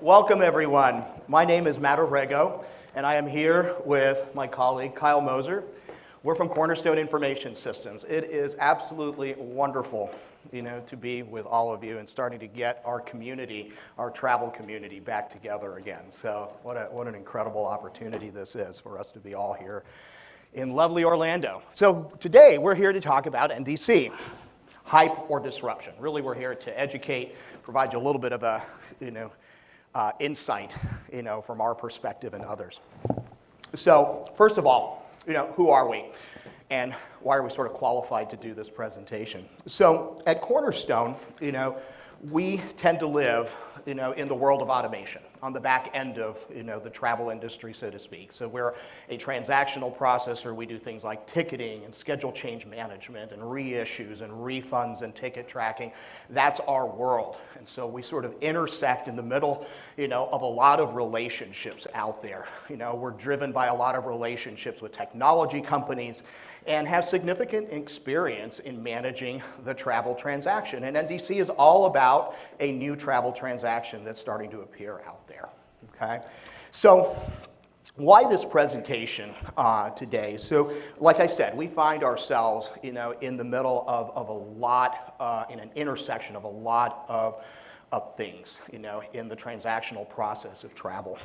Welcome, everyone. My name is Matt Orrego, and I am here with my colleague, Kyle Moser. We're from Cornerstone Information Systems. It is absolutely wonderful, to be with all of you and starting to get our community, our travel community, back together again. So what an incredible opportunity this is for us to be all here in lovely Orlando. So today, we're here to talk about NDC, hype or disruption. Really, we're here to educate, provide you a little bit of a, insight, from our perspective and others. So first of all, who are we? And why are we sort of qualified to do this presentation? So at Cornerstone, we tend to live, in the world of automation, on the back end of, the travel industry, so to speak. So we're a transactional processor. We do things like ticketing and schedule change management and reissues and refunds and ticket tracking. That's our world. And so we sort of intersect in the middle, of a lot of relationships out there. We're driven by a lot of relationships with technology companies and have significant experience in managing the travel transaction. And NDC is all about a new travel transaction that's starting to appear out there, okay? So why this presentation today? So like I said, we find ourselves, in the middle of a lot, in an intersection of a lot of things, in the transactional process of travel.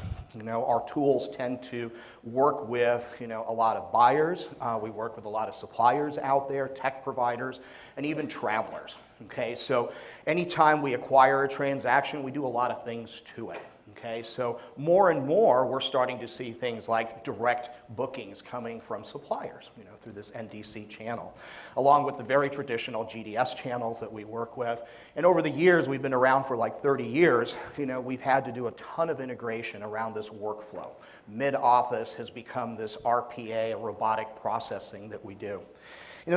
Our tools tend to work with, a lot of buyers. We work with a lot of suppliers out there, tech providers, and even travelers, okay? So anytime we acquire a transaction, we do a lot of things to it. Okay, so more and more, we're starting to see things like direct bookings coming from suppliers, through this NDC channel, along with the very traditional GDS channels that we work with. And over the years, we've been around for like 30 years, we've had to do a ton of integration around this workflow. Mid-office has become this RPA, robotic processing that we do.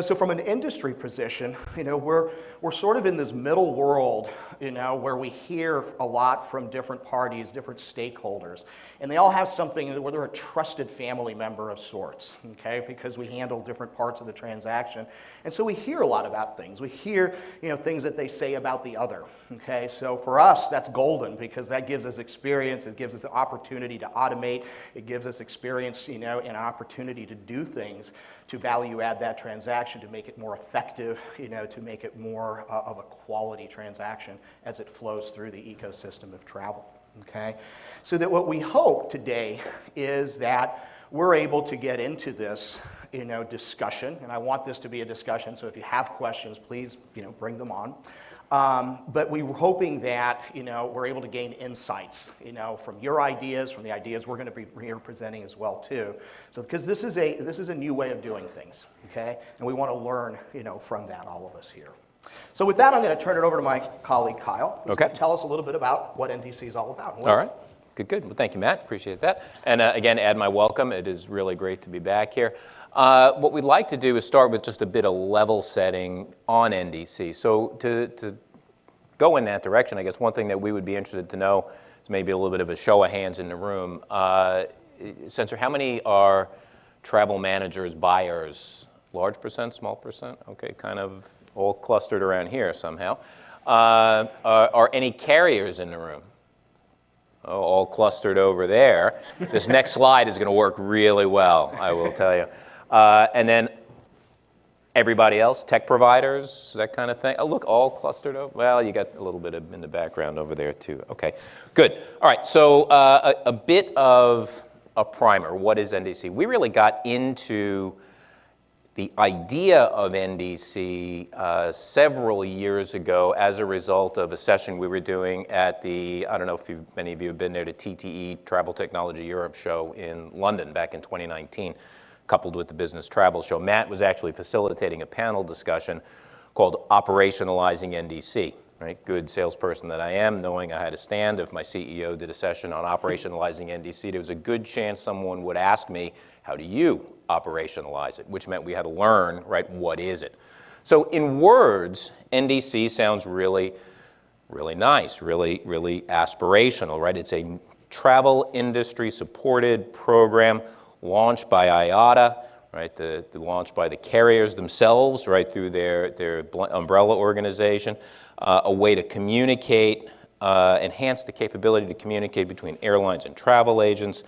So from an industry position, we're sort of in this middle world, where we hear a lot from different parties, different stakeholders, and they all have something where they're a trusted family member of sorts, okay, because we handle different parts of the transaction. And so we hear a lot about things. We hear, things that they say about the other, okay? So for us, that's golden because that gives us experience. It gives us the opportunity to automate. It gives us experience, and an opportunity to do things to value add that transaction, to make it more effective, to make it more of a quality transaction as it flows through the ecosystem of travel, okay? So that what we hope today is that we're able to get into this, discussion, and I want this to be a discussion, so if you have questions, please, bring them on. But we were hoping that, we're able to gain insights, from your ideas, from the ideas we're going to be here presenting as well too. So because this is a new way of doing things, okay? And we want to learn, from that, all of us here. So with that, I'm going to turn it over to my colleague Kyle, who's going to tell us a little bit about what NDC is all about. All right. Good. Well, thank you, Matt. Appreciate that. And again, add my welcome. It is really great to be back here. What we'd like to do is start with just a bit of level setting on NDC. So to go in that direction, I guess one thing that we would be interested to know is maybe a little bit of a show of hands in the room. Sensor, how many are travel managers, buyers? Large percent, small percent? Okay, kind of all clustered around here somehow. Are any carriers in the room? Oh, all clustered over there. This next slide is going to work really well, I will tell you. And then everybody else, tech providers, that kind of thing. Oh, look, all clustered over. Well, you got a little bit in the background over there too. Okay, good. All right, so a bit of a primer. What is NDC? We really got into the idea of NDC several years ago as a result of a session we were doing at the, I don't know if many of you have been there, to TTE, Travel Technology Europe show in London back in 2019, coupled with the Business Travel Show. Matt was actually facilitating a panel discussion called Operationalizing NDC. Right? Good salesperson that I am, knowing I had a stand. If my CEO did a session on operationalizing NDC, there was a good chance someone would ask me, how do you operationalize it? Which meant we had to learn, right, what is it? So in words, NDC sounds really, really nice, really aspirational, right? It's a travel industry supported program launched by IATA, right? Launched by the carriers themselves, right, through their umbrella organization. A way to communicate enhance the capability to communicate between airlines and travel agents.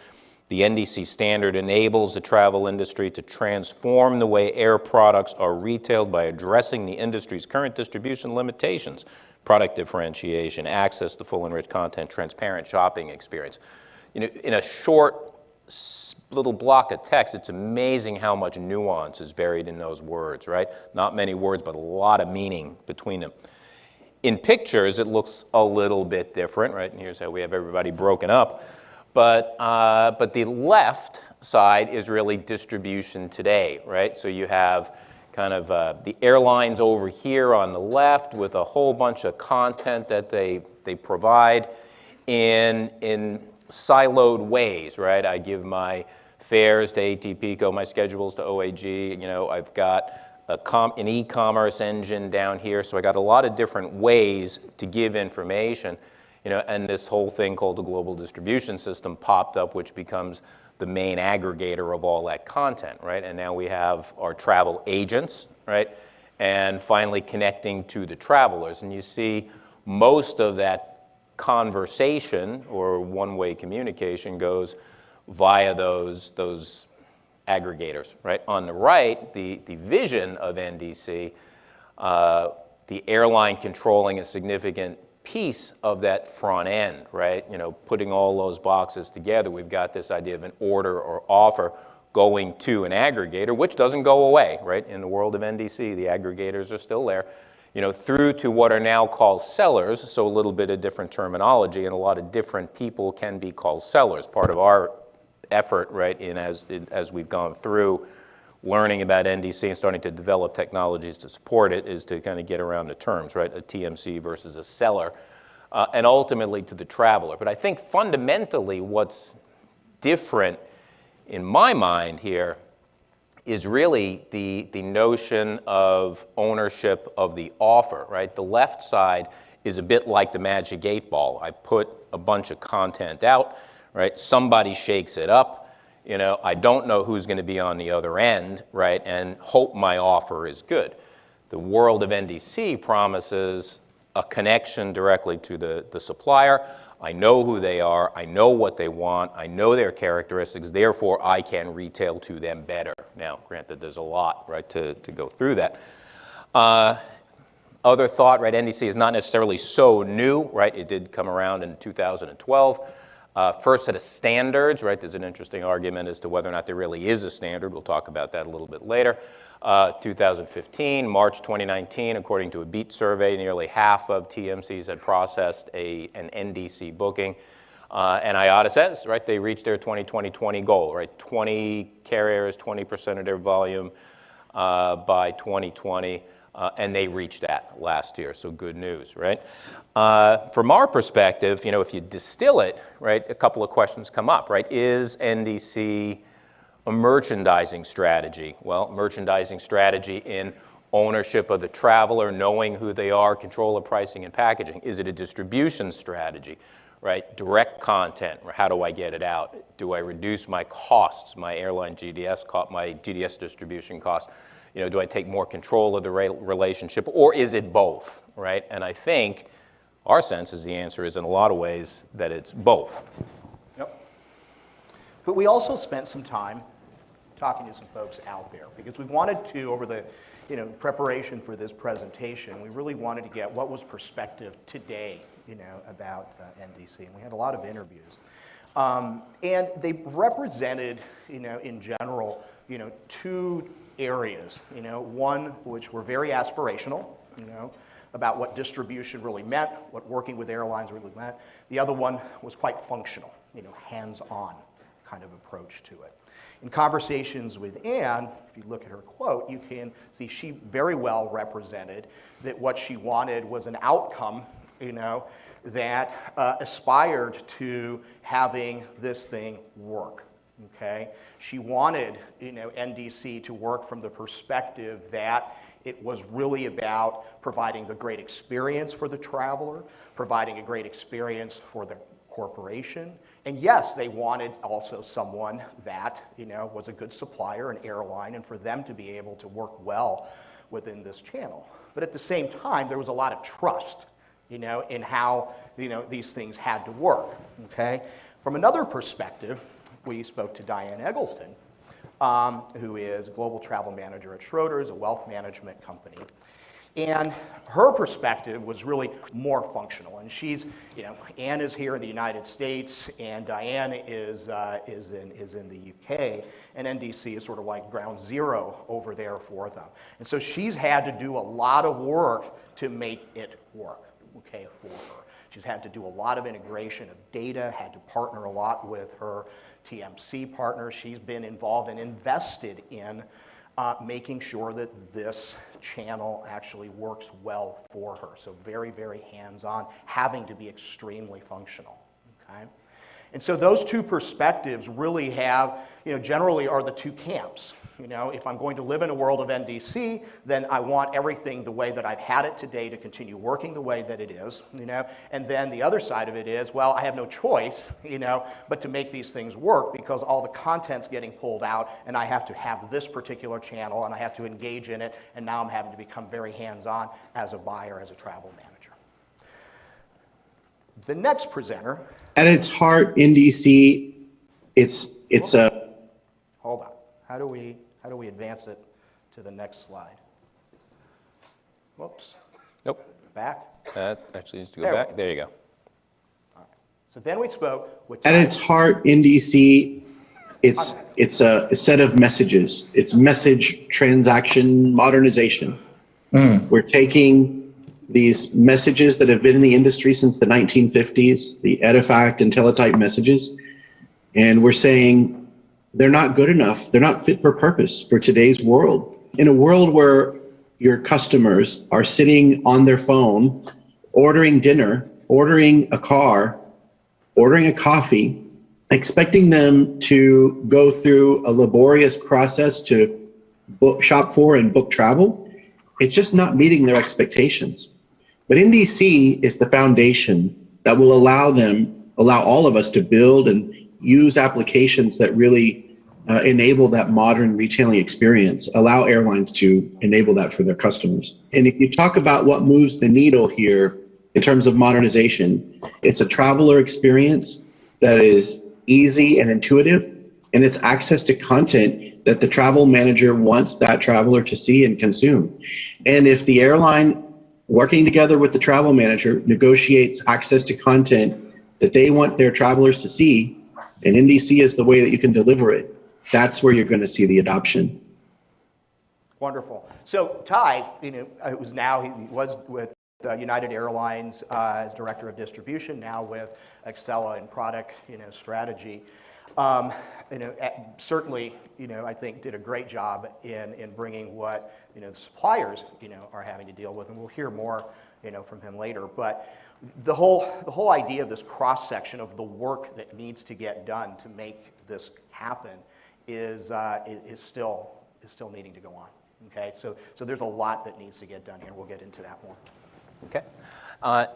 The NDC standard enables the travel industry to transform the way air products are retailed by addressing the industry's current distribution limitations, product differentiation, access to full and rich content, transparent shopping experience. You know, in a short little block of text, it's amazing how much nuance is buried in those words, right? Not many words, but a lot of meaning between them. In pictures, it looks a little bit different, right? And here's how we have everybody broken up. But the left side is really distribution today, right? So you have kind of the airlines over here on the left with a whole bunch of content that they provide in siloed ways, right? I give my fares to ATPCO, my schedules to OAG. You know, I've got an e-commerce engine down here, so I got a lot of different ways to give information. You know, and this whole thing called the global distribution system popped up, which becomes the main aggregator of all that content, right? And now we have our travel agents, right? And finally connecting to the travelers. And you see most of that conversation or one-way communication goes via those aggregators, right? On the right, the vision of NDC, the airline controlling a significant piece of that front end, right? You know, putting all those boxes together, we've got this idea of an order or offer going to an aggregator, which doesn't go away, right? In the world of NDC, the aggregators are still there, you know, through to what are now called sellers, so a little bit of different terminology, and a lot of different people can be called sellers. Part of our effort, right, as we've gone through learning about NDC and starting to develop technologies to support it is to kind of get around the terms, right? A TMC versus a seller, and ultimately to the traveler. But I think fundamentally what's different in my mind here is really the notion of ownership of the offer, right? The left side is a bit like the magic 8-ball. I put a bunch of content out, right? Somebody shakes it up. You know, I don't know who's going to be on the other end, right, and hope my offer is good. The world of NDC promises a connection directly to the supplier. I know who they are. I know what they want. I know their characteristics. Therefore, I can retail to them better. Now, granted, there's a lot, right, to go through that. Other thought, right, NDC is not necessarily so new, right? It did come around in 2012. First set of standards, right? There's an interesting argument as to whether or not there really is a standard. We'll talk about that a little bit later. 2015, March 2019, according to a Beat survey, nearly half of TMCs had processed an NDC booking. And IATA says, right, they reached their 2020 goal, right? 20 carriers, 20% of their volume by 2020. And they reached that last year, so good news, right? From our perspective, you know, if you distill it, right, a couple of questions come up, right? Is NDC a merchandising strategy? Well, merchandising strategy in ownership of the traveler, knowing who they are, control of pricing and packaging. Is it a distribution strategy, right? Direct content, how do I get it out? Do I reduce my costs, my airline GDS, my GDS distribution costs? You know, do I take more control of the relationship, or is it both, right? And I think our sense is the answer is in a lot of ways that it's both. Yep. But we also spent some time talking to some folks out there because we wanted to, over the preparation for this presentation, we really wanted to get what was perspective today, about NDC. And we had a lot of interviews. And they represented, in general, two areas, one which were very aspirational, about what distribution really meant, what working with airlines really meant. The other one was quite functional, hands-on kind of approach to it. In conversations with Anne, if you look at her quote, you can see she very well represented that what she wanted was an outcome, that aspired to having this thing work. Okay, she wanted, NDC to work from the perspective that it was really about providing the great experience for the traveler, providing a great experience for the corporation, and yes, they wanted also someone that, was a good supplier, an airline, and for them to be able to work well within this channel. But at the same time, there was a lot of trust, in how, these things had to work, okay? From another perspective, we spoke to Diane Eggleston, who is Global Travel Manager at Schroders, a wealth management company. And her perspective was really more functional. And she's, Anne is here in the United States, and Diane is in the UK, and NDC is sort of like ground zero over there for them. And so she's had to do a lot of work to make it work, okay, for her. She's had to do a lot of integration of data, had to partner a lot with her TMC partners. She's been involved and invested in making sure that this channel actually works well for her. So very, very hands-on, having to be extremely functional, okay? And so those two perspectives really have, generally are the two camps. If I'm going to live in a world of NDC, then I want everything the way that I've had it today to continue working the way that it is, and then the other side of it is, well, I have no choice, but to make these things work because all the content's getting pulled out and I have to have this particular channel and I have to engage in it, and now I'm having to become very hands-on as a buyer, as a travel manager. The next presenter. At its heart, NDC, it's a... Hold on. How do we advance it to the next slide? Whoops. Nope. Back? That actually needs to go back. There you go. All right. So then we spoke with... At its heart, NDC, it's a set of messages. It's message transaction modernization. We're taking these messages that have been in the industry since the 1950s, the Edifact and teletype messages, and we're saying they're not good enough. They're not fit for purpose for today's world. In a world where your customers are sitting on their phone, ordering dinner, ordering a car, ordering a coffee, expecting them to go through a laborious process to shop for and book travel, it's just not meeting their expectations. But NDC is the foundation that will allow all of us to build and use applications that really enable that modern retailing experience, allow airlines to enable that for their customers. And if you talk about what moves the needle here in terms of modernization, it's a traveler experience that is easy and intuitive, and it's access to content that the travel manager wants that traveler to see and consume. And if the airline, working together with the travel manager, negotiates access to content that they want their travelers to see, and NDC is the way that you can deliver it, that's where you're going to see the adoption. Wonderful. So Ty, he was with United Airlines as Director of Distribution, now with Excella in product, strategy. Certainly, I think did a great job in bringing what, the suppliers, are having to deal with, and we'll hear more, from him later. But the whole idea of this cross-section of the work that needs to get done to make this happen is still needing to go on. Okay, so there's a lot that needs to get done here. We'll get into that more. Okay,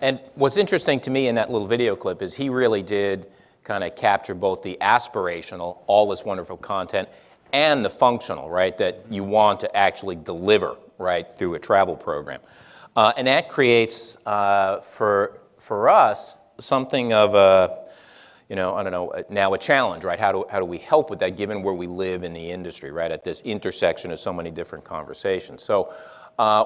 and what's interesting to me in that little video clip is he really did kind of capture both the aspirational, all this wonderful content, and the functional, right, that you want to actually deliver, right, through a travel program. And that creates, for us, something of a, now a challenge, right? How do we help with that given where we live in the industry, right, at this intersection of so many different conversations? So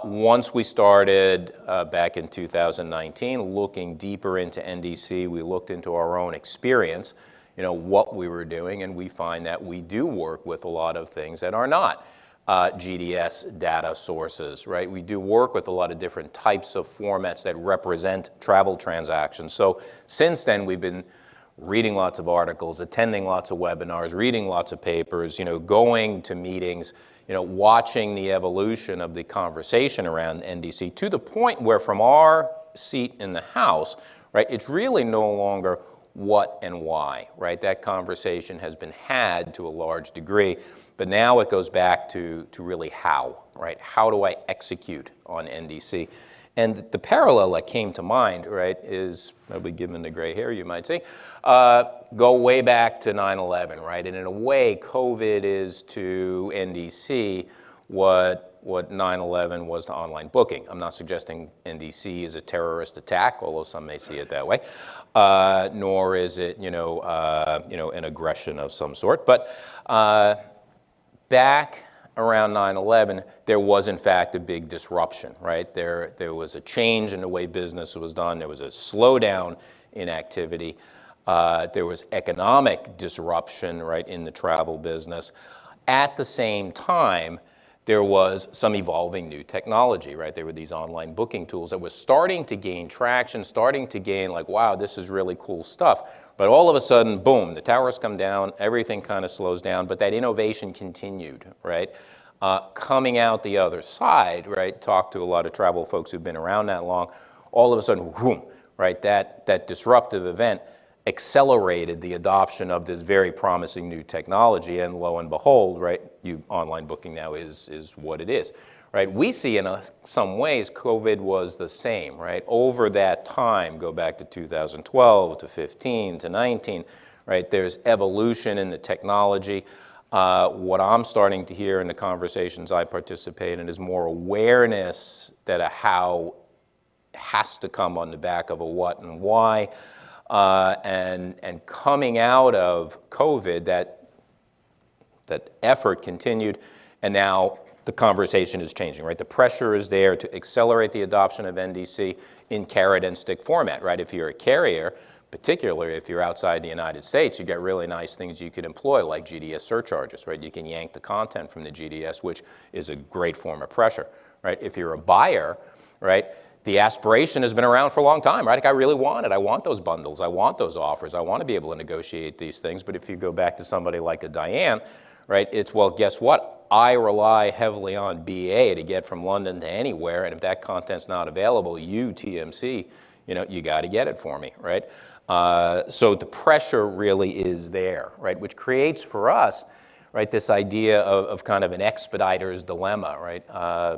once we started back in 2019 looking deeper into NDC, we looked into our own experience, what we were doing, and we find that we do work with a lot of things that are not GDS data sources, right? We do work with a lot of different types of formats that represent travel transactions. So since then, we've been reading lots of articles, attending lots of webinars, reading lots of papers, going to meetings, watching the evolution of the conversation around NDC to the point where from our seat in the House, right, it's really no longer what and why, right? That conversation has been had to a large degree, but now it goes back to really how, right? How do I execute on NDC? And the parallel that came to mind, right, is probably given the gray hair, you might say, go way back to 9/11, right? And in a way, COVID is to NDC what what 9/11 was to online booking. I'm not suggesting NDC is a terrorist attack, although some may see it that way, nor is it, an aggression of some sort. But back around 9/11, there was in fact a big disruption, right? There was a change in the way business was done. There was a slowdown in activity. There was economic disruption, right, in the travel business. At the same time, there was some evolving new technology, right? There were these online booking tools that was starting to gain traction, starting to gain like, wow, this is really cool stuff. But all of a sudden, boom, the towers come down, everything kind of slows down, but that innovation continued, right? Coming out the other side, right? Talk to a lot of travel folks who've been around that long. All of a sudden, boom, right? That disruptive event accelerated the adoption of this very promising new technology, and lo and behold, right, online booking now is what it is, right? We see in some ways COVID was the same, right? Over that time, go back to 2012 to 15 to 19, right? There's evolution in the technology. What I'm starting to hear in the conversations I participate in is more awareness that a how has to come on the back of a what and why. And coming out of COVID, that effort continued, and now the conversation is changing, right? The pressure is there to accelerate the adoption of NDC in carrot and stick format, right? If you're a carrier, particularly if you're outside the United States, you get really nice things you could employ, like GDS surcharges, right? You can yank the content from the GDS, which is a great form of pressure, right? If you're a buyer, right, the aspiration has been around for a long time, right? Like I really want it. I want those bundles. I want those offers. I want to be able to negotiate these things. But if you go back to somebody like a Diane, right, it's, well, guess what? I rely heavily on BA to get from London to anywhere. And if that content's not available, you, TMC, you got to get it for me, right? So the pressure really is there, right? Which creates for us, right, this idea of kind of an expediter's dilemma, right?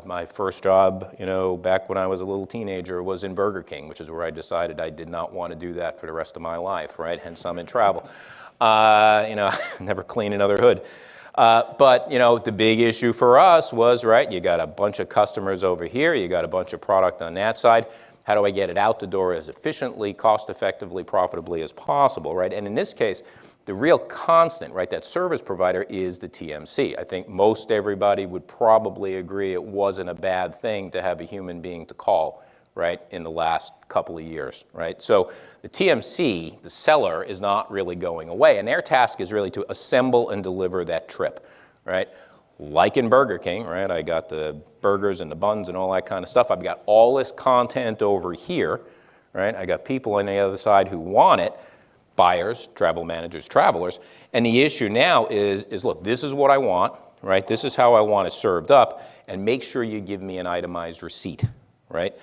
My first job, back when I was a little teenager was in Burger King, which is where I decided I did not want to do that for the rest of my life, right? Hence I'm in travel. Never clean another hood. But the big issue for us was, right, you got a bunch of customers over here, you got a bunch of product on that side. How do I get it out the door as efficiently, cost-effectively, profitably as possible, right? And in this case, the real constant, right, that service provider is the TMC. I think most everybody would probably agree it wasn't a bad thing to have a human being to call, right, in the last couple of years, right? So the TMC, the seller, is not really going away, and their task is really to assemble and deliver that trip, right? Like in Burger King, right, I got the burgers and the buns and all that kind of stuff. I've got all this content over here, right? I got people on the other side who want it, buyers, travel managers, travelers, and the issue now is look, this is what I want, right? This is how I want it served up, and make sure you give me an itemized receipt, right?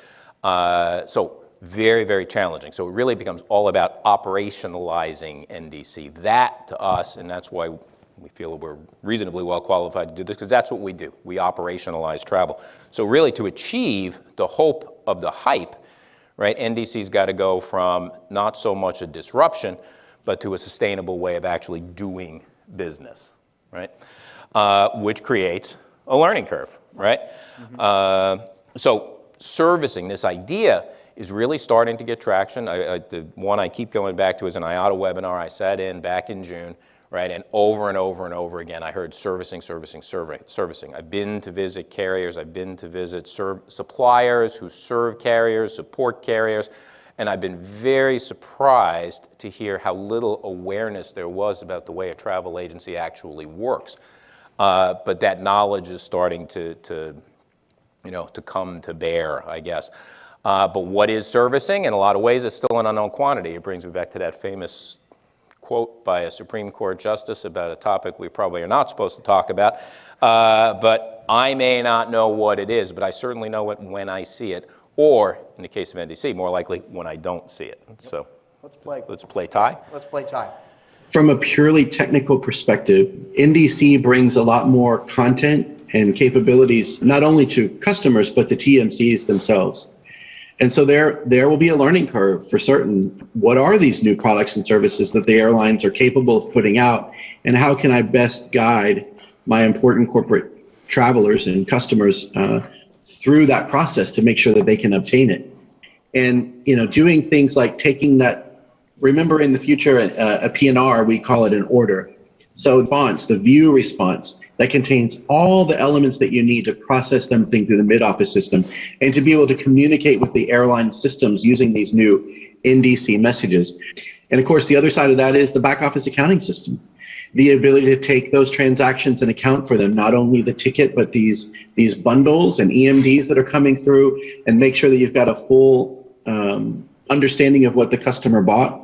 So very, very challenging. So it really becomes all about operationalizing NDC. That to us, and that's why we feel we're reasonably well qualified to do this, because that's what we do. We operationalize travel. So really to achieve the hope of the hype, right, NDC's got to go from not so much a disruption, but to a sustainable way of actually doing business, right? Which creates a learning curve, right? Mm-hmm. So servicing, this idea is really starting to get traction. The one I keep going back to is an IATA webinar I sat in back in June, right? And over and over and over again, I heard servicing. I've been to visit carriers. I've been to visit suppliers who serve carriers, support carriers, and I've been very surprised to hear how little awareness there was about the way a travel agency actually works. But that knowledge is starting to come to bear, I guess. But what is servicing? In a lot of ways, it's still an unknown quantity. It brings me back to that famous quote by a Supreme Court justice about a topic we probably are not supposed to talk about. But I may not know what it is, but I certainly know it when I see it, or in the case of NDC, more likely when I don't see it. So let's play tie. Let's play tie. From a purely technical perspective, NDC brings a lot more content and capabilities, not only to customers, but the TMCs themselves. And so there will be a learning curve for certain. What are these new products and services that the airlines are capable of putting out? And how can I best guide my important corporate travelers and customers through that process to make sure that they can obtain it. And, you know, doing things like taking that, remember in the future, a PNR, we call it an order. So response, the view response, that contains all the elements that you need to process them through the mid-office system and to be able to communicate with the airline systems using these new NDC messages. And of course, the other side of that is the back office accounting system. The ability to take those transactions and account for them, not only the ticket, but these bundles and EMDs that are coming through, and make sure that you've got a full understanding of what the customer bought.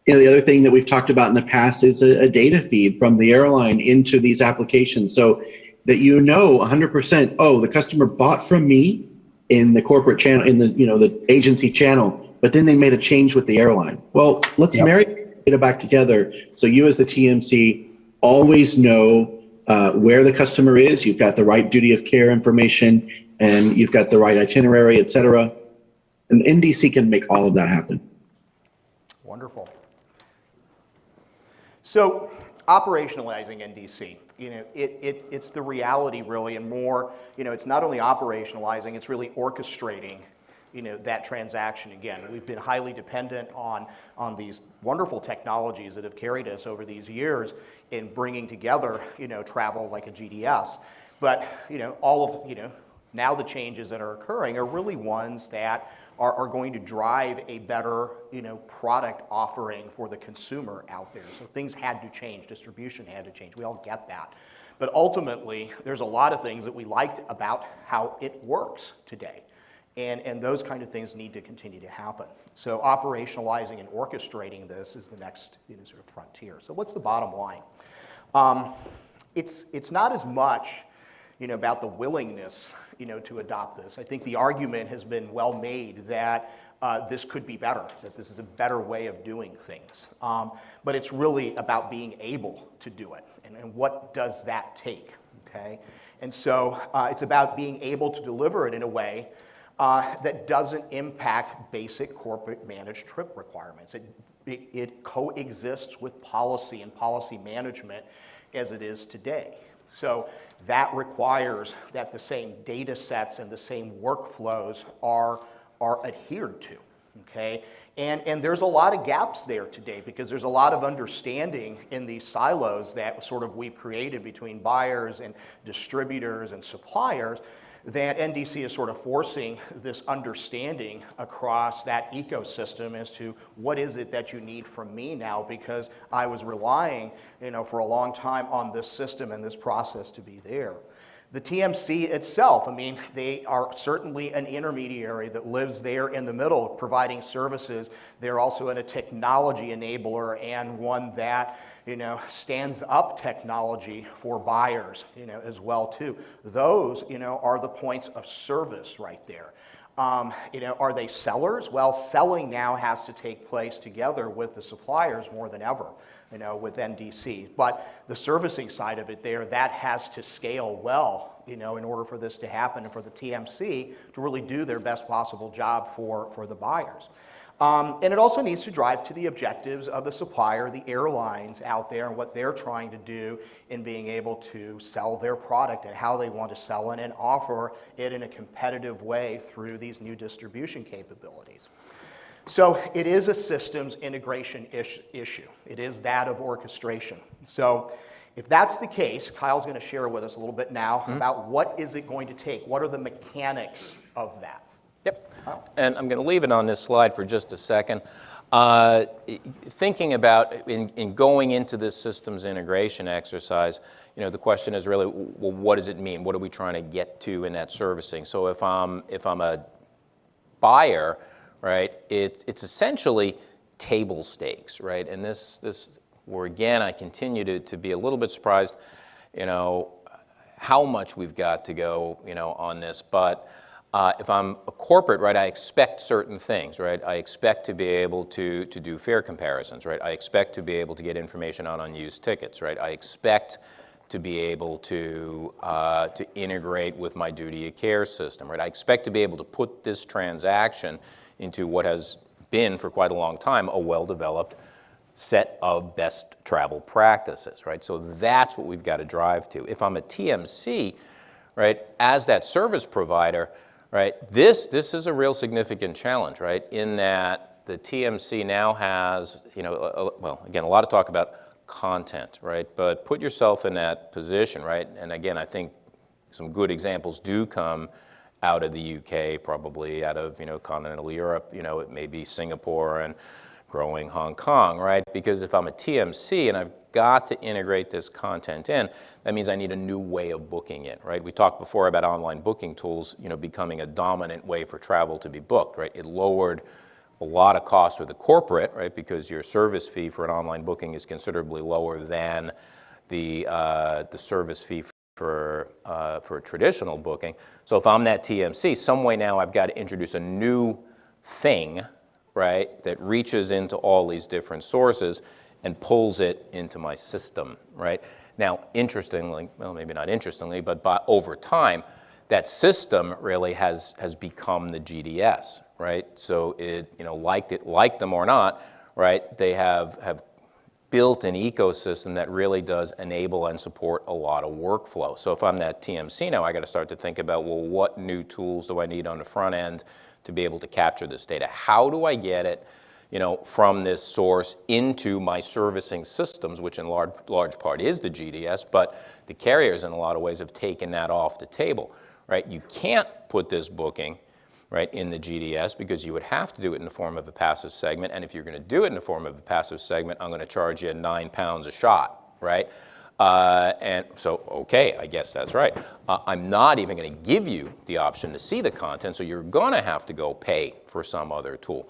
You know, the other thing that we've talked about in the past is a data feed from the airline into these applications, so that you know 100%, oh, the customer bought from me in the corporate channel, in the, you know, the agency channel, but then they made a change with the airline. Well, let's marry data back together, so you as the TMC always know where the customer is, you've got the right duty of care information, and you've got the right itinerary, et cetera. And NDC can make all of that happen. Wonderful. So operationalizing NDC, you know, it's the reality really, and more, you know, it's not only operationalizing, it's really orchestrating, you know, that transaction. Again, we've been highly dependent on these wonderful technologies that have carried us over these years in bringing together, you know, travel like a GDS. But, you know, all of, you know, now the changes that are occurring are really ones that are going to drive a better, you know, product offering for the consumer out there. So things had to change, distribution had to change, we all get that. But ultimately, there's a lot of things that we liked about how it works today. And those kind of things need to continue to happen. So operationalizing and orchestrating this is the next, you know, sort of frontier. So what's the bottom line? It's not as much, you know, about the willingness, you know, to adopt this. I think the argument has been well made that this could be better, that this is a better way of doing things. But it's really about being able to do it, and what does that take, okay? And so it's about being able to deliver it in a way that doesn't impact basic corporate managed trip requirements. It coexists with policy and policy management as it is today. So that requires that the same data sets and the same workflows are adhered to, okay? And there's a lot of gaps there today because there's a lot of understanding in these silos that sort of we've created between buyers and distributors and suppliers, that NDC is sort of forcing this understanding across that ecosystem as to what is it that you need from me now, because I was relying, you know, for a long time on this system and this process to be there. The TMC itself, I mean, they are certainly an intermediary that lives there in the middle providing services. They're also a technology enabler and one that, you know, stands up technology for buyers, you know, as well too. Those, you know, are the points of service right there. You know, are they sellers? Well, selling now has to take place together with the suppliers more than ever, you know, with NDC. But the servicing side of it there, that has to scale well, you know, in order for this to happen and for the TMC to really do their best possible job for the buyers. And it also needs to drive to the objectives of the supplier, the airlines out there, and what they're trying to do in being able to sell their product and how they want to sell it and offer it in a competitive way through these new distribution capabilities. So it is a systems integration issue. It is that of orchestration. So if that's the case, Kyle's going to share with us a little bit now about what is it going to take? What are the mechanics of that? Yep, and I'm going to leave it on this slide for just a second. Thinking about in going into this systems integration exercise, you know, the question is really, well, what does it mean? What are we trying to get to in that servicing? So if I'm a buyer, right, it's essentially table stakes, right? And this where again I continue to be a little bit surprised, you know, how much we've got to go, you know, on this, but. If I'm a corporate, right, I expect certain things, right? I expect to be able to do fare comparisons, right? I expect to be able to get information on unused tickets, right? I expect to be able to integrate with my duty of care system, right? I expect to be able to put this transaction into what has been for quite a long time a well-developed set of best travel practices, right? So that's what we've got to drive to. If I'm a TMC, right, as that service provider, right, this is a real significant challenge, right, in that the TMC now has, well, again, a lot of talk about content, right, but put yourself in that position, right, and again, I think some good examples do come out of the UK, probably out of, continental Europe, it may be Singapore and growing Hong Kong, right? Because if I'm a TMC and I've got to integrate this content in, that means I need a new way of booking it, right? We talked before about online booking tools, becoming a dominant way for travel to be booked, right? It lowered a lot of costs for the corporate, right? Because your service fee for an online booking is considerably lower than the service fee for a traditional booking. So if I'm that TMC, some way now I've got to introduce a new thing, right, that reaches into all these different sources and pulls it into my system, right? Now, interestingly, well, maybe not interestingly, but over time, that system really has become the GDS, right? So it, like them or not, right, they have built an ecosystem that really does enable and support a lot of workflow. So if I'm that TMC now, I got to start to think about, well, what new tools do I need on the front end to be able to capture this data? How do I get it, from this source into my servicing systems, which in large part is the GDS, but the carriers in a lot of ways have taken that off the table, right? You can't put this booking, right, in the GDS because you would have to do it in the form of a passive segment, and if you're going to do it in the form of a passive segment, I'm going to charge you £9 a shot, right? And so, okay, I guess that's right. I'm not even going to give you the option to see the content, so you're going to have to go pay for some other tool.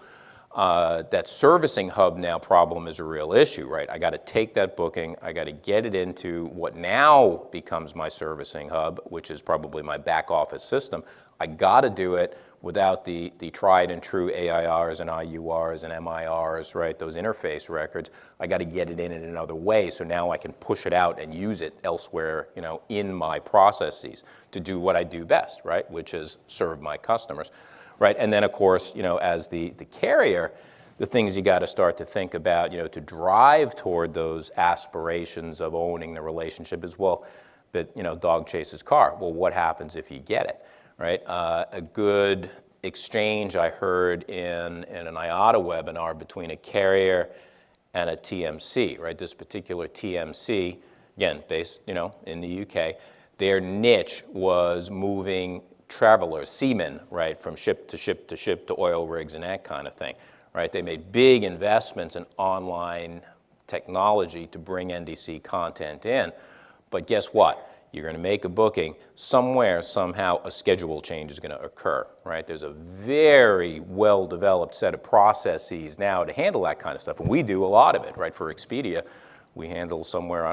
That servicing hub now problem is a real issue, right? I got to take that booking, I got to get it into what now becomes my servicing hub, which is probably my back office system. I got to do it without the tried and true AIRs and IURs and MIRs, right, those interface records. I got to get it in another way, so now I can push it out and use it elsewhere, in my processes to do what I do best, right, which is serve my customers, right? And then, of course, as the carrier, the things you got to start to think about, to drive toward those aspirations of owning the relationship as well, but, dog chases car. Well, what happens if you get it? Right, a good exchange I heard in an IATA webinar between a carrier and a TMC, right? This particular TMC, again, based, in the UK, their niche was moving travelers, seamen, right, from ship to ship to ship to oil rigs and that kind of thing, right? They made big investments in online technology to bring NDC content in, but guess what? You're going to make a booking, somewhere, somehow, a schedule change is going to occur, right? There's a very well-developed set of processes now to handle that kind of stuff, and we do a lot of it, right? For Expedia, we handle somewhere,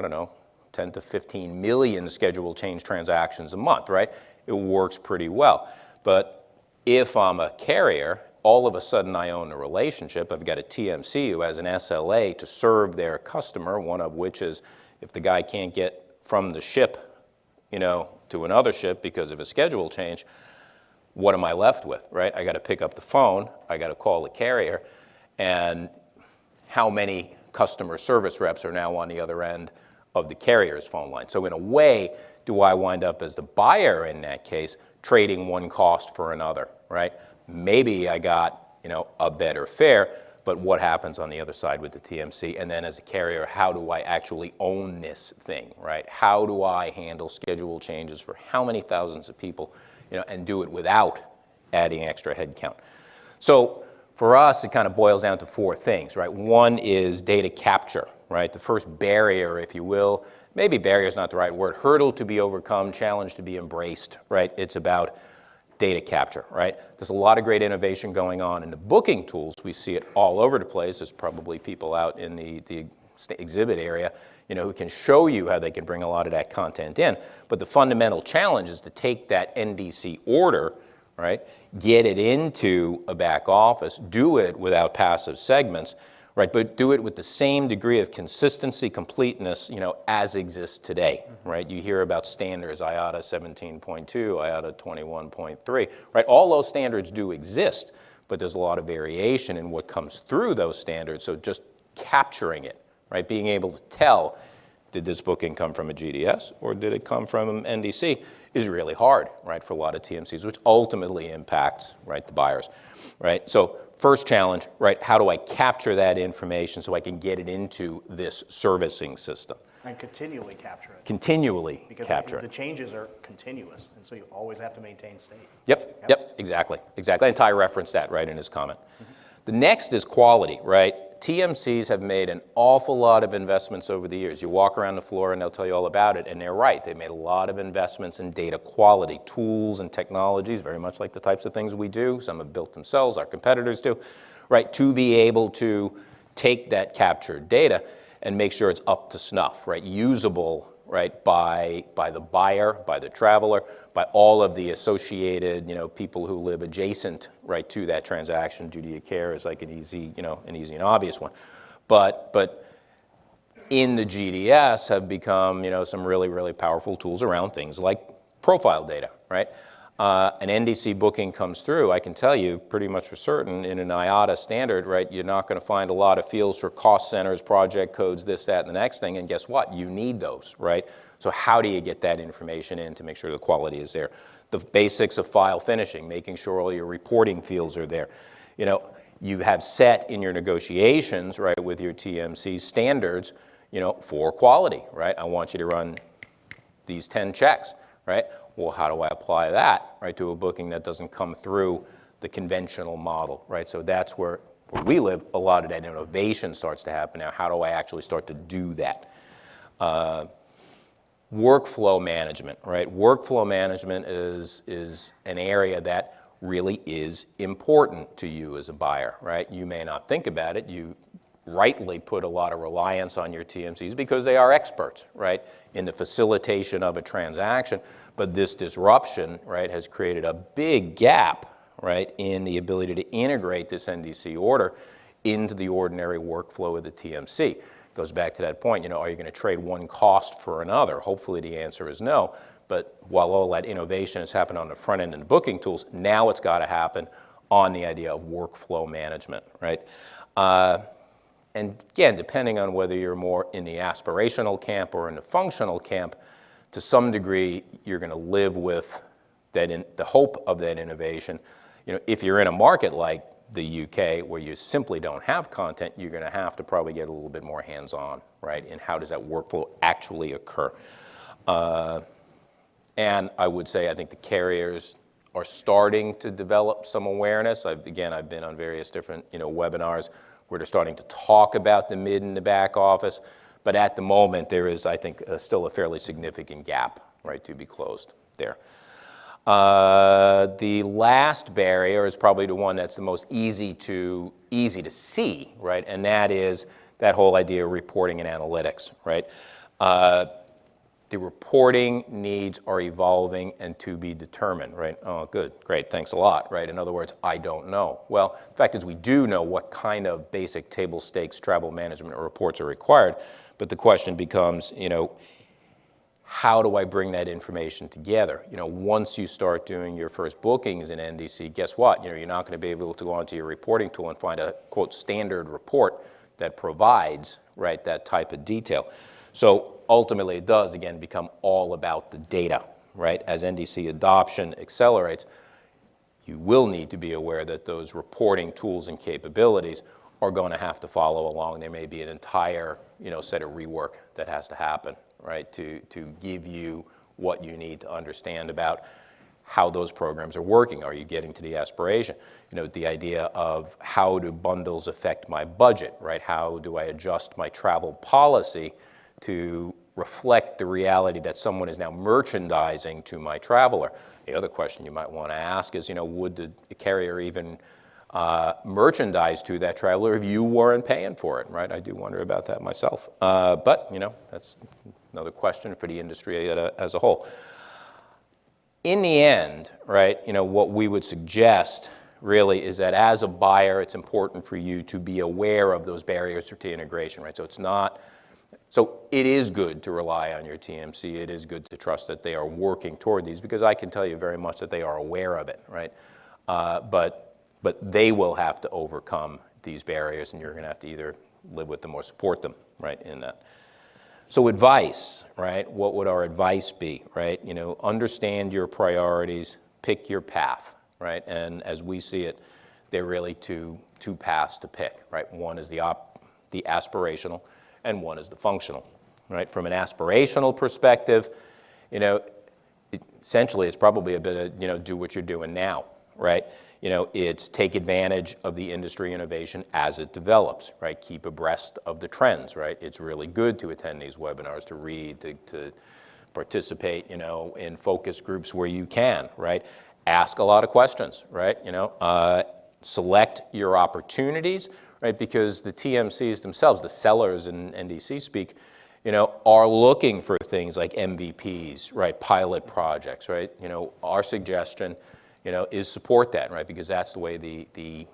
10 to 15 million schedule change transactions a month, right? It works pretty well. But if I'm a carrier, all of a sudden I own a relationship. I've got a TMC who has an SLA to serve their customer, one of which is if the guy can't get from the ship to another ship because of a schedule change, what am I left with, right? I got to pick up the phone, I got to call the carrier, and how many customer service reps are now on the other end of the carrier's phone line? So in a way, do I wind up as the buyer in that case, trading one cost for another, right? Maybe I got, a better fare, but what happens on the other side with the TMC? And then as a carrier, how do I actually own this thing, right? How do I handle schedule changes for how many thousands of people, and do it without adding extra headcount? So for us, it kind of boils down to four things, right? One is data capture, right? The first barrier, if you will, maybe barrier is not the right word, hurdle to be overcome, challenge to be embraced, right? It's about data capture, right? There's a lot of great innovation going on in the booking tools. We see it all over the place. There's probably people out in the exhibit area, who can show you how they can bring a lot of that content in. But the fundamental challenge is to take that NDC order, right, get it into a back office, do it without passive segments, right, but do it with the same degree of consistency, completeness, as exists today, right? You hear about standards, IATA 17.2, IATA 21.3, right? All those standards do exist, but there's a lot of variation in what comes through those standards. So just capturing it, right? Being able to tell, did this booking come from a GDS or did it come from NDC, is really hard, right, for a lot of TMCs, which ultimately impacts, right, the buyers, right? So first challenge, right, how do I capture that information so I can get it into this servicing system? And continually capture it. Continually Because capture the it. changes are continuous, and so you always have to maintain state. Yep, exactly. And Ty referenced that, right, in his comment. The next is quality, right? TMCs have made an awful lot of investments over the years. You walk around the floor and they'll tell you all about it, and they're right. They made a lot of investments in data quality, tools and technologies, very much like the types of things we do. Some have built themselves, our competitors do, right, to be able to take that captured data and make sure it's up to snuff, right, usable, right, by the buyer, by the traveler, by all of the associated, people who live adjacent, right, to that transaction. Duty of care is like an easy and obvious one. But in the GDS have become, some really, really powerful tools around things like profile data, right? An NDC booking comes through, I can tell you pretty much for certain in an IATA standard, right, you're not going to find a lot of fields for cost centers, project codes, this, that, and the next thing, and guess what? You need those, right? So how do you get that information in to make sure the quality is there? The basics of file finishing, making sure all your reporting fields are there. You have set in your negotiations, right, with your TMC standards, for quality, right? I want you to run these 10 checks, right? Well, how do I apply that, right, to a booking that doesn't come through the conventional model, right? So that's where we live, a lot of that innovation starts to happen now. How do I actually start to do that? Workflow management, right? Workflow management is an area that really is important to you as a buyer, right? You may not think about it. You rightly put a lot of reliance on your TMCs because they are experts, right, in the facilitation of a transaction. But this disruption, right, has created a big gap, right, in the ability to integrate this NDC order into the ordinary workflow of the TMC. Goes back to that point, are you going to trade one cost for another? Hopefully the answer is no. But while all that innovation has happened on the front end and booking tools, now it's got to happen on the idea of workflow management, right? And again, depending on whether you're more in the aspirational camp or in the functional camp, to some degree, you're going to live with that the hope of that innovation. If you're in a market like the UK where you simply don't have content, you're going to have to probably get a little bit more hands-on, right? And how does that workflow actually occur? And I would say I think the carriers are starting to develop some awareness. I've been on various different webinars where they're starting to talk about the mid and the back office. But at the moment, there is, I think, still a fairly significant gap, right, to be closed there. The last barrier is probably the one that's the most easy to see, right? And that is that whole idea of reporting and analytics, right? The reporting needs are evolving and to be determined, right? Oh, good, great, thanks a lot, right? In other words, I don't know. Well, the fact is we do know what kind of basic table stakes travel management reports are required, but the question becomes, how do I bring that information together? Once you start doing your first bookings in NDC, guess what? You're not going to be able to go onto your reporting tool and find a, quote, standard report that provides, right, that type of detail. So ultimately, it does, again, become all about the data, right? As NDC adoption accelerates, you will need to be aware that those reporting tools and capabilities are going to have to follow along. There may be an entire, set of rework that has to happen, right, to give you what you need to understand about how those programs are working. Are you getting to the aspiration? The idea of how do bundles affect my budget, right? How do I adjust my travel policy to reflect the reality that someone is now merchandising to my traveler? The other question you might want to ask is, would the carrier even merchandise to that traveler if you weren't paying for it, right? I do wonder about that myself. But, that's another question for the industry as a whole. In the end, right, what we would suggest really is that as a buyer, it's important for you to be aware of those barriers to integration, right? So it is good to rely on your TMC. It is good to trust that they are working toward these, because I can tell you very much that they are aware of it, right? But they will have to overcome these barriers, and you're going to have to either live with them or support them, right, in that. So advice, right? What would our advice be, right? Understand your priorities, pick your path, right? And as we see it, there are really two paths to pick, right? One is the aspirational, and one is the functional, right? From an aspirational perspective, essentially it's probably a bit of, do what you're doing now, right? It's take advantage of the industry innovation as it develops, right? Keep abreast of the trends, right? It's really good to attend these webinars, to read, to participate, in focus groups where you can, right? Ask a lot of questions, right? Select your opportunities, right? Because the TMCs themselves, the sellers in NDC speak, are looking for things like MVPs, right? Pilot projects, right? Our suggestion, is support that, right? Because that's the way the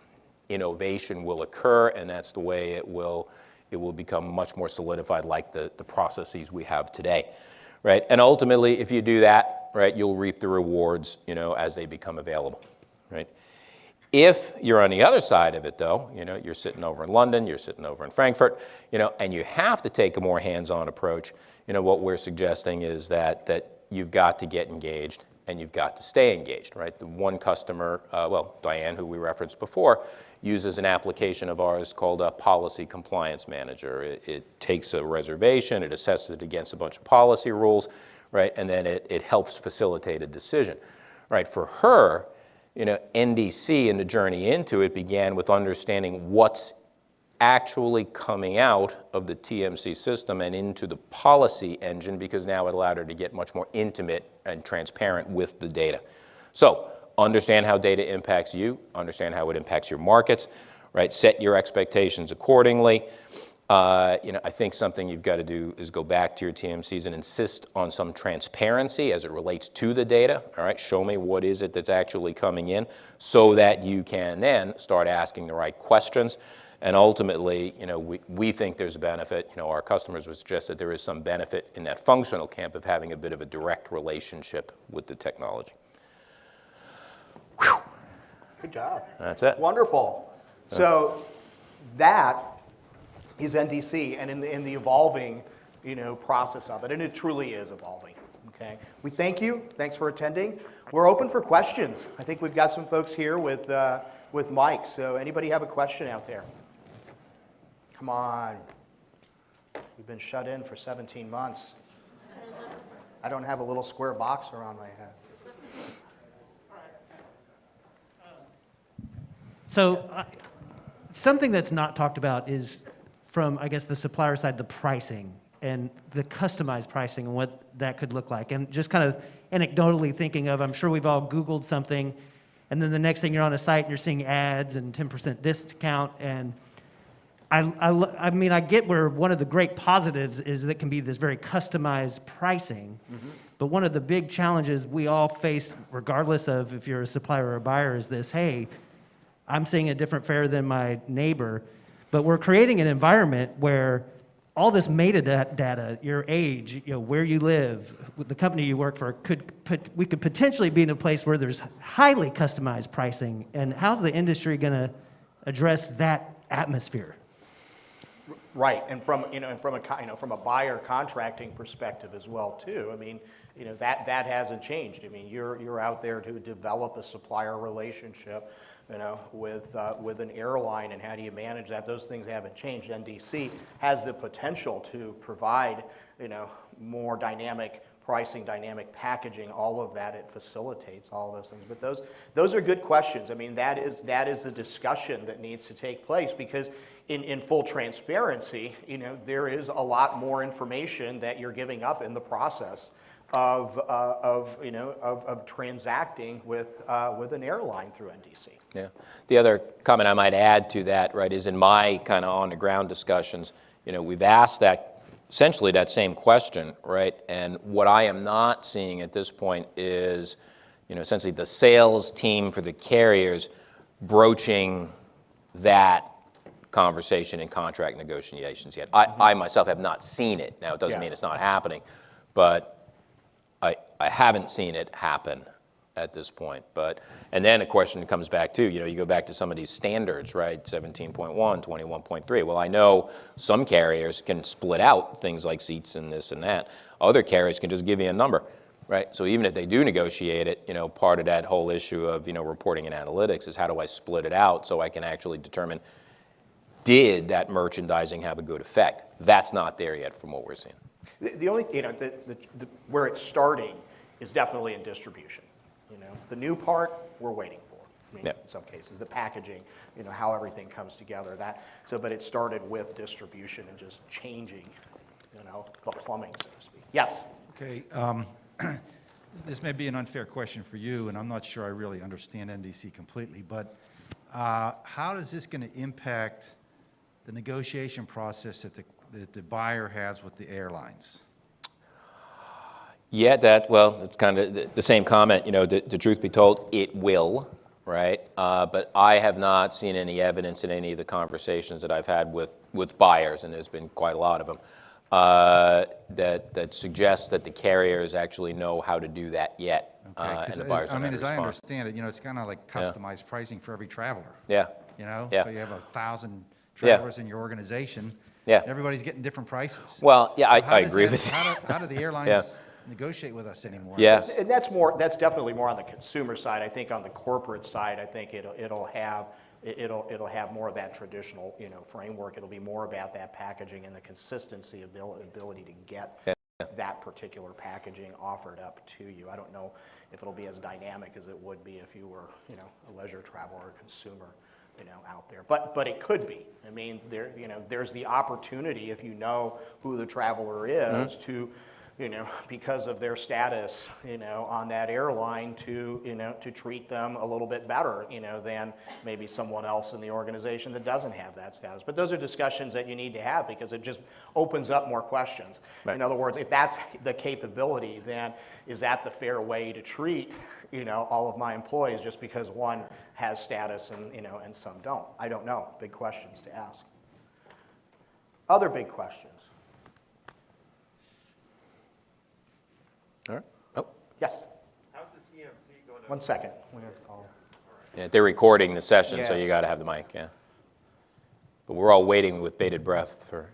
innovation will occur, and that's the way it will become much more solidified, like the processes we have today, right? And ultimately, if you do that, right, you'll reap the rewards, as they become available, right? If you're on the other side of it, though, you're sitting over in London, you're sitting over in Frankfurt, and you have to take a more hands-on approach, what we're suggesting is that you've got to get engaged and you've got to stay engaged, right? The one customer, Diane, who we referenced before, uses an application of ours called a Policy Compliance Manager. It takes a reservation, it assesses it against a bunch of policy rules, right? And then it helps facilitate a decision, right? For her, NDC and the journey into it began with understanding what's actually coming out of the TMC system and into the policy engine, because now it allowed her to get much more intimate and transparent with the data. So understand how data impacts you, understand how it impacts your markets, right? Set your expectations accordingly. I think something you've got to do is go back to your TMCs and insist on some transparency as it relates to the data, all right? Show me what is it that's actually coming in so that you can then start asking the right questions. And ultimately, we think there's a benefit. Our customers would suggest that there is some benefit in that functional camp of having a bit of a direct relationship with the technology. Whew. Good job. That's it. Wonderful. So that is NDC and in the evolving, process of it, and it truly is evolving. Okay. We thank you. Thanks for attending. We're open for questions. I think we've got some folks here with mics. So anybody have a question out there? Come on. We've been shut in for 17 months. I don't have a little square box around my head. So something that's not talked about is from, I guess, the supplier side, the pricing and the customized pricing and what that could look like. And just kind of anecdotally thinking of, I'm sure we've all Googled something, and then the next thing you're on a site and you're seeing ads and 10% discount. And I mean, I get where one of the great positives is that it can be this very customized pricing. Mm-hmm. But one of the big challenges we all face, regardless of if you're a supplier or a buyer, is this, hey, I'm seeing a different fare than my neighbor. But we're creating an environment where all this metadata, your age, where you live, the company you work for, we could potentially be in a place where there's highly customized pricing. And how's the industry going to address that atmosphere? Right, and from a buyer contracting perspective as well too. I mean, that hasn't changed. I mean, you're out there to develop a supplier relationship, with an airline, and how do you manage that? Those things haven't changed. NDC has the potential to provide, more dynamic pricing, dynamic packaging, all of that. It facilitates all of those things. But those are good questions. I mean, that is the discussion that needs to take place, because in full transparency, there is a lot more information that you're giving up in the process of transacting with an airline through NDC. Yeah. The other comment I might add to that, right, is in my kind of on the ground discussions, we've asked that essentially that same question, right? And what I am not seeing at this point is, essentially the sales team for the carriers broaching that conversation in contract negotiations yet. I myself have not seen it. Now, it doesn't mean it's not happening, but I haven't seen it happen at this point. But, and then a question comes back to, you go back to some of these standards, right? 17.1, 21.3. Well, I know some carriers can split out things like seats and this and that. Other carriers can just give you a number, right? So even if they do negotiate it, part of that whole issue of, reporting and analytics is how do I split it out so I can actually determine, did that merchandising have a good effect? That's not there yet from what we're seeing. The only, where it's starting is definitely in distribution. The new part, we're waiting for. In some cases, the packaging, how everything comes together. But it started with distribution and just changing, the plumbing, so to speak. Yes? Okay, this may be an unfair question for you, and I'm not sure I really understand NDC completely, but how is this going to impact the negotiation process that the buyer has with the airlines? Yeah, it's kind of the same comment, the truth be told, it will, right? But I have not seen any evidence in any of the conversations that I've had with buyers, and there's been quite a lot of them, that suggests that the carriers actually know how to do that yet. Okay, And the 'cause buyers I don't mean, know as how to I respond. understand it, it's kind of like customized pricing for every traveler. Yeah. Yeah. So you have 1,000 travelers in your organization. Yeah. Everybody's getting different prices. Well, yeah, So how I does agree that- with you. How do the airlines negotiate with us anymore? Yes. And that's definitely more on the consumer side. I think on the corporate side, I think it'll have more of that traditional, framework. It'll be more about that packaging and the consistency, ability to get that particular packaging offered up to you. I don't know if it'll be as dynamic as it would be if you were, a leisure traveler or consumer, out there. But it could be. I mean, there's the opportunity, if you know who the traveler is, to, because of their status, on that airline, to treat them a little bit better, than maybe someone else in the organization that doesn't have that status. But those are discussions that you need to have because it just opens up more questions. Right. In other words, if that's the capability, then is that the fair way to treat, all of my employees just because one has status and, and some don't? I don't know. Big questions to ask. Other big questions? All right. Oh, Yes. How's the TMC going to? 1 second. We're gonna call. yeah, they're recording the session, so Yeah. you got to have the mic, yeah. But we're all waiting with bated breath for.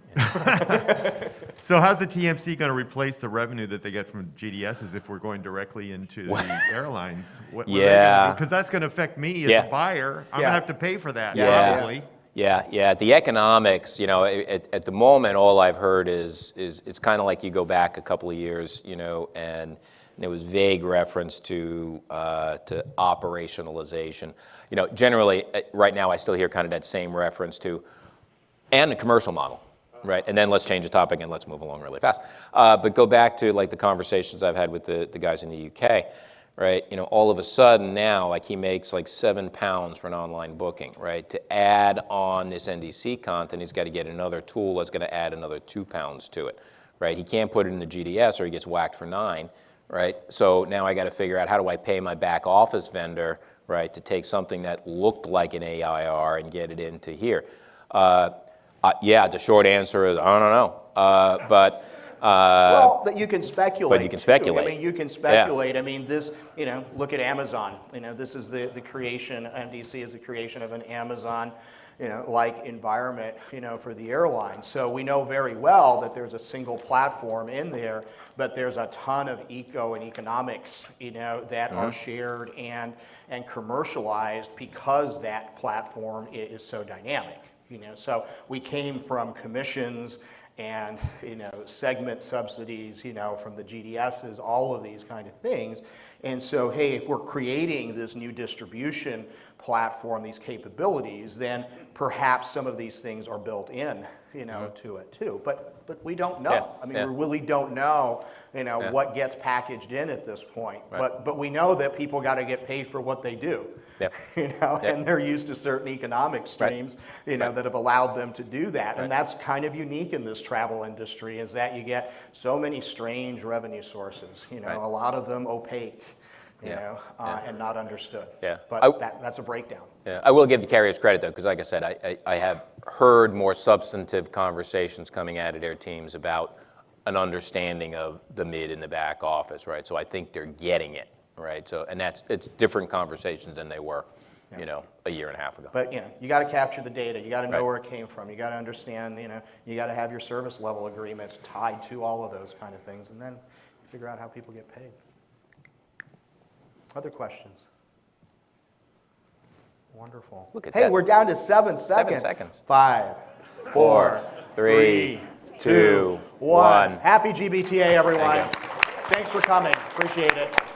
So how's the TMC going to replace the revenue that they get from GDSs if we're going directly into the airlines? Yeah. Because that's going to affect me as Yeah. a buyer. I'm Yeah. going to have to pay for that, Yeah. probably. Yeah. The economics, at the moment, all I've heard is it's kind of like you go back a couple of years, and there was vague reference to operationalization. Generally, right now, I still hear kind of that same reference to, and the commercial model, right? And then let's change the topic and let's move along really fast. But go back to like the conversations I've had with the guys in the UK, right? All of a sudden now, like he makes like £7 for an online booking, right? To add on this NDC content, he's got to get another tool that's going to add another £2 to it, right? He can't put it in the GDS or he gets whacked for 9, right? So now I got to figure out how do I pay my back office vendor, right, to take something that looked like an AIR and get it into here. Yeah, the short answer is I don't know, but. Well, but you can speculate. But you can speculate. I mean, you can speculate. I mean, this, look at Amazon. This is the creation, NDC is the creation of an Amazon, like environment, for the airline. So we know very well that there's a single platform in there, but there's a ton of economics, that are shared and commercialized because that platform is so dynamic. So we came from commissions and segment subsidies, from the GDSs, all of these kind of things. And so, hey, if we're creating this new distribution platform, these capabilities, then perhaps some of these things are built in, to it too. But we don't know. Yeah, I mean, yeah. we really don't know, Yeah. what gets packaged in at this point. Right. But we know that people got to get paid for what they do. Yep. Yep. And they're used to certain economic streams, that have allowed them to do that. Right. And that's kind of unique in this travel industry, is that you get so many strange revenue sources, Right. a lot of them opaque, Yeah. and not understood. Yeah. But that's a breakdown. Yeah, I will give the carriers credit though, because like I said, I have heard more substantive conversations coming out of their teams about an understanding of the mid and the back office, right? So I think they're getting it, right? So, and it's different conversations than they were, you know, a year and a half ago. But, you know, you got to capture the data. You got to know Right. where it came from. You got to understand, you know, you got to have your service level agreements tied to all of those kind of things, and then figure out how people get paid. Other questions? Wonderful. Look at hey, that. we're down to 7 7 seconds. seconds. 5, 4, 3, 2, 1. Happy GBTA, everyone. Thank you. Thanks for coming. Appreciate it.